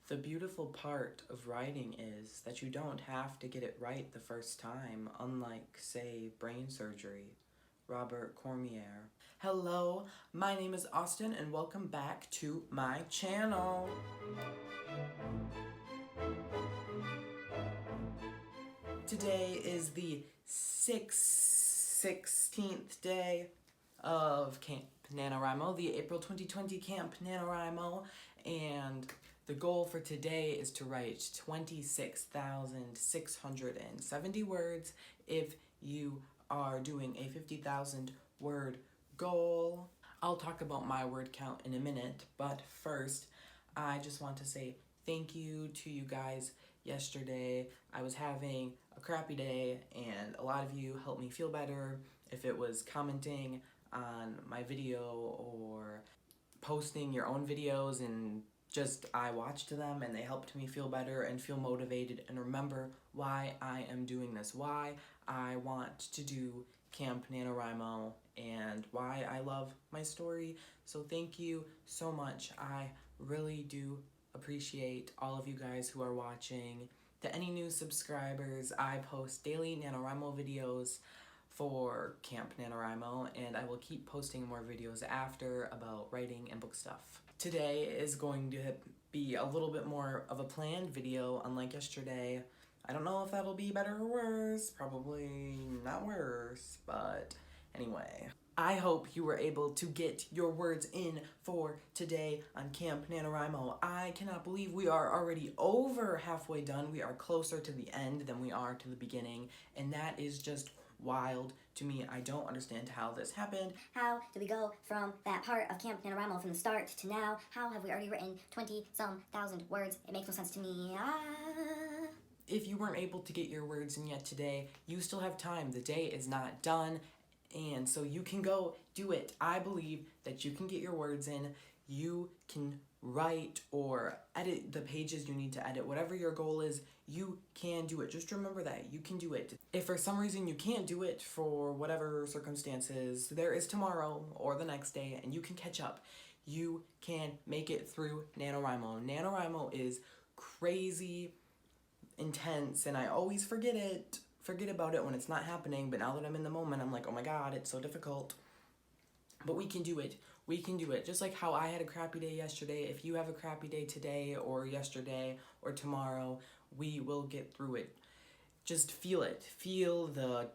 The beautiful part of writing is that you don't have to get it right the first time, unlike, say, brain surgery. Robert Cormier. Hello, my name is Austin and welcome back to my channel. Today is the 16th day of Camp NaNoWriMo, the April 2020 Camp NaNoWriMo, and the goal for today is to write 26,670 words if you are doing a 50,000 word goal. I'll talk about my word count in a minute, but first, I just want to say thank you to you guys. Yesterday, I was having a crappy day, and a lot of you helped me feel better. If it was commenting on my video or posting your own videos, and just I watched them and they helped me feel better and feel motivated and remember why I am doing this, why I want to do Camp NaNoWriMo, and why I love my story. So thank you so much. I really do appreciate all of you guys who are watching. To any new subscribers, I post daily NaNoWriMo videos for Camp NaNoWriMo, and I will keep posting more videos after about writing and book stuff. Today is going to be a little bit more of a planned video, unlike yesterday. I don't know if that'll be better or worse, probably not worse, but anyway. I hope you were able to get your words in for today on Camp NaNoWriMo. I cannot believe we are already over halfway done. We are closer to the end than we are to the beginning, and that is just wild to me. I don't understand how this happened. How did we go from that part of Camp NaNoWriMo from the start to now? How have we already written 20-some thousand words? It makes no sense to me. If you weren't able to get your words in yet today, you still have time. The day is not done, and so you can go do it. I believe that you can get your words in. You can write or edit the pages you need to edit. Whatever your goal is, you can do it. Just remember that you can do it. If for some reason you can't do it for whatever circumstances, there is tomorrow or the next day, and you can catch up. You can make it through NaNoWriMo. NaNoWriMo is crazy intense, and I always forget about it when it's not happening, but now that I'm in the moment, I'm like, oh my god, it's so difficult. But we can do it. We can do it. Just like how I had a crappy day yesterday, if you have a crappy day today or yesterday or tomorrow, we will get through it. Just feel it. Feel the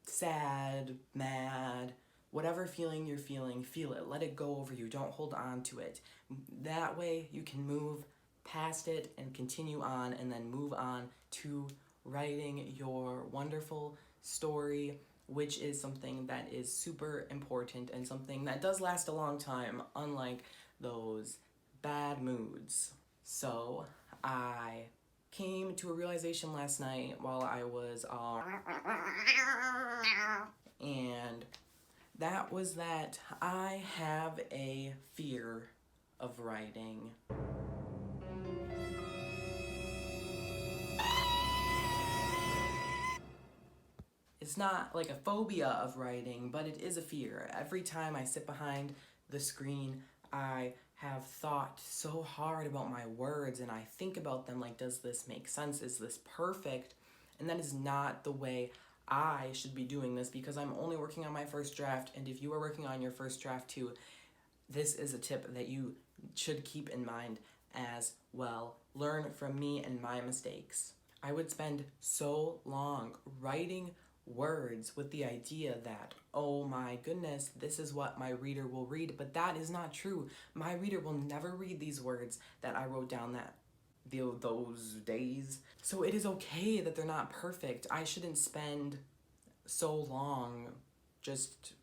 sad, mad, whatever feeling you're feeling, feel it. Let it go over you. Don't hold on to it. That way you can move past it and continue on, and then move on to writing your wonderful story, which is something that is super important and something that does last a long time, unlike those bad moods. So I came to a realization last night while I was and that was that I have a fear of writing. It's not like a phobia of writing, but it is a fear. Every time I sit behind the screen, I have thought so hard about my words, and I think about them like, does this make sense? Is this perfect? And that is not the way I should be doing this, because I'm only working on my first draft, and if you are working on your first draft too, this is a tip that you should keep in mind as well. Learn from me and my mistakes. I would spend so long writing words with the idea that, oh my goodness, this is what my reader will read, but that is not true. My reader will never read these words that I wrote down those days. So it is okay that they're not perfect. I shouldn't spend so long just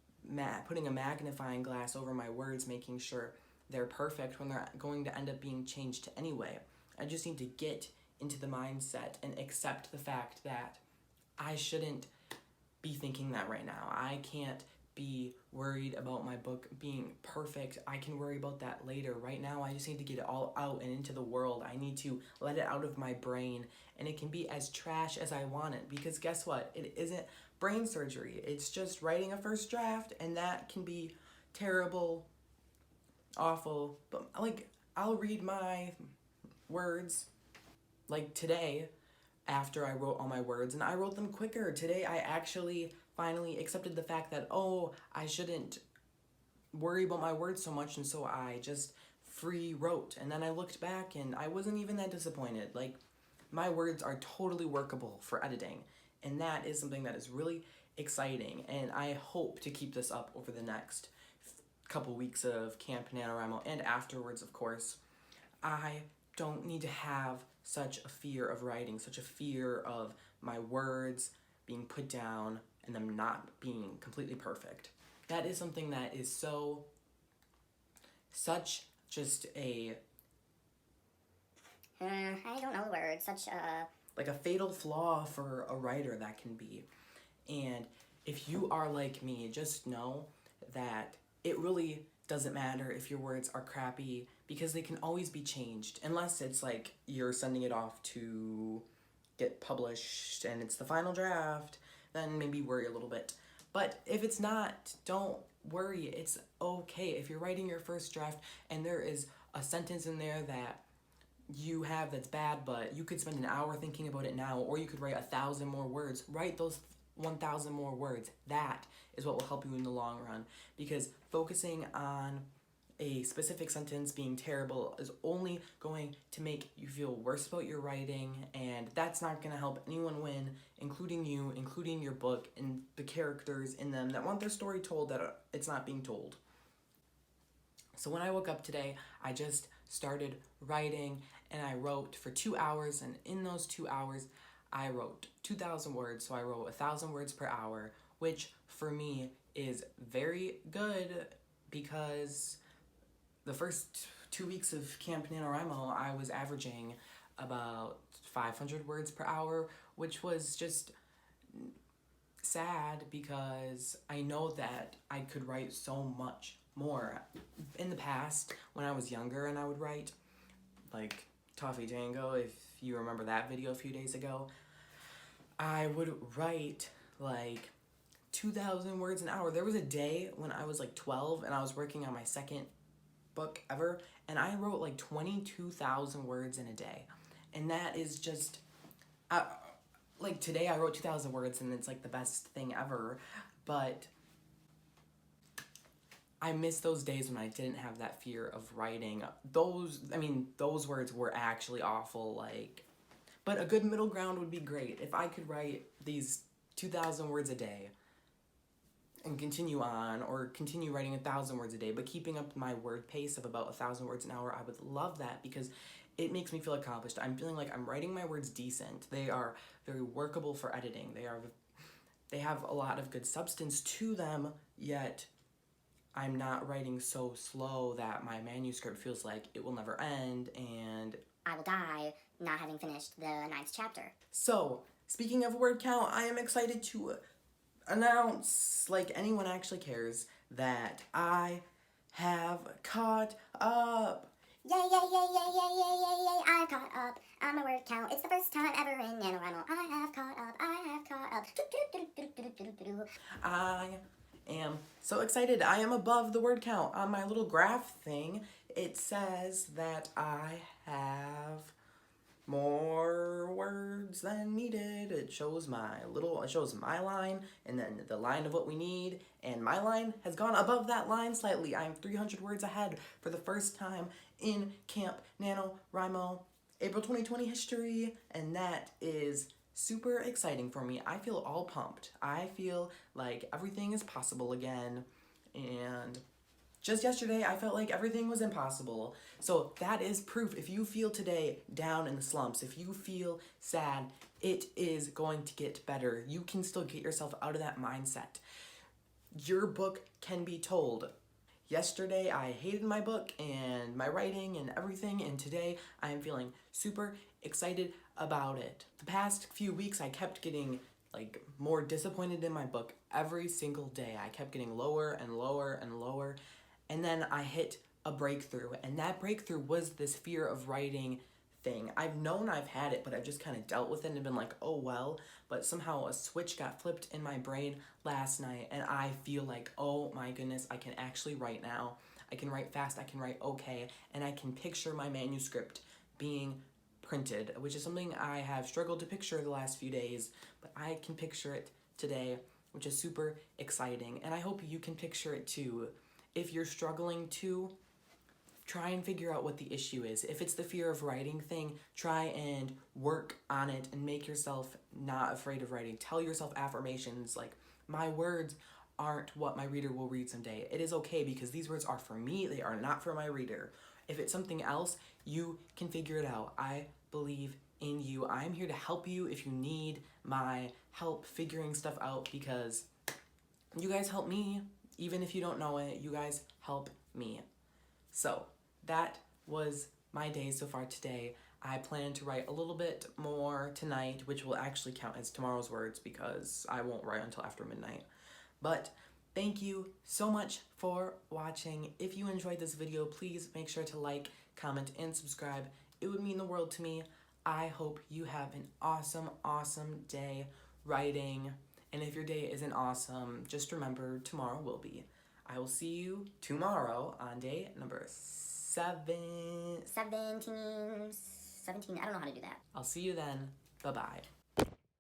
putting a magnifying glass over my words, making sure they're perfect when they're going to end up being changed anyway. I just need to get into the mindset and accept the fact that I shouldn't be thinking that right now. I can't be worried about my book being perfect. I can worry about that later. Right now, I just need to get it all out and into the world. I need to let it out of my brain, and it can be as trash as I want it, because guess what? It isn't brain surgery. It's just writing a first draft, and that can be terrible, awful, but like, I'll read my words, like today, after I wrote all my words, and I wrote them quicker. Today I actually finally accepted the fact that, oh, I shouldn't worry about my words so much, and so I just free wrote. And then I looked back and I wasn't even that disappointed. Like, my words are totally workable for editing, and that is something that is really exciting, and I hope to keep this up over the next couple weeks of Camp NaNoWriMo and afterwards, of course. I don't need to have such a fear of writing, such a fear of my words being put down and them not being completely perfect. That is something that is such just a, I don't know the word, such a... like a fatal flaw for a writer that can be. And if you are like me, just know that it really doesn't matter if your words are crappy, because they can always be changed, unless it's like you're sending it off to get published and it's the final draft, then maybe worry a little bit. But if it's not, don't worry. It's okay. If you're writing your first draft and there is a sentence in there that you have that's bad, but you could spend an hour thinking about it now, or you could write 1,000 more words, write those 1,000 more words. That is what will help you in the long run, because focusing on a specific sentence being terrible is only going to make you feel worse about your writing, and that's not going to help anyone win, including you, including your book, and the characters in them that want their story told that it's not being told. So when I woke up today, I just started writing, and I wrote for 2 hours, and in those 2 hours, I wrote 2,000 words, so I wrote 1,000 words per hour, which for me is very good, because the first 2 weeks of Camp NaNoWriMo, I was averaging about 500 words per hour, which was just sad, because I know that I could write so much more. In the past, when I was younger and I would write, like Toffee Django, if you remember that video a few days ago, I would write like 2,000 words an hour. There was a day when I was like 12 and I was working on my second book ever, and I wrote like 22,000 words in a day. And that is just, like today I wrote 2,000 words and it's like the best thing ever, but I miss those days when I didn't have that fear of writing. Those words were actually awful, like, but a good middle ground would be great. If I could write these 2,000 words a day and continue on, or continue writing 1,000 words a day, but keeping up my word pace of about 1,000 words an hour, I would love that, because it makes me feel accomplished. I'm feeling like I'm writing my words decent. They are very workable for editing. They have a lot of good substance to them, yet I'm not writing so slow that my manuscript feels like it will never end and I will die not having finished the 9th chapter. So, speaking of word count, I am excited to announce, like anyone actually cares, that I have caught up. Yay, yay, yay, yay, yay, yay, yay, yay, I've caught up on my word count. It's the first time ever in NaNoWriMo. I have caught up, I have caught up. I am so excited. I am above the word count. On my little graph thing, it says that I have more words than needed. It shows my line, and then the line of what we need, and my line has gone above that line slightly. I'm 300 words ahead for the first time in Camp NaNoWriMo April 2020 history, and that is super exciting for me. I feel all pumped. I feel like everything is possible again, and just yesterday, I felt like everything was impossible. So that is proof. If you feel today down in the slumps, if you feel sad, it is going to get better. You can still get yourself out of that mindset. Your book can be told. Yesterday, I hated my book and my writing and everything, and today I am feeling super excited about it. The past few weeks, I kept getting like more disappointed in my book every single day. I kept getting lower and lower and lower. And then I hit a breakthrough, and that breakthrough was this fear of writing thing. I've known I've had it, but I've just kind of dealt with it and been like, oh well, but somehow a switch got flipped in my brain last night, and I feel like, oh my goodness, I can actually write now. I can write fast, I can write okay, and I can picture my manuscript being printed, which is something I have struggled to picture the last few days, but I can picture it today, which is super exciting. And I hope you can picture it too. If you're struggling to, try and figure out what the issue is. If it's the fear of writing thing, try and work on it and make yourself not afraid of writing. Tell yourself affirmations like, my words aren't what my reader will read someday. It is okay because these words are for me, they are not for my reader. If it's something else, you can figure it out. I believe in you. I'm here to help you if you need my help figuring stuff out, because you guys help me. Even if you don't know it, you guys help me. So that was my day so far today. I plan to write a little bit more tonight, which will actually count as tomorrow's words because I won't write until after midnight. But thank you so much for watching. If you enjoyed this video, please make sure to like, comment, and subscribe. It would mean the world to me. I hope you have an awesome, awesome day writing. And if your day isn't awesome, just remember tomorrow will be. I will see you tomorrow on day number 17. 17. I don't know how to do that. I'll see you then. Bye-bye.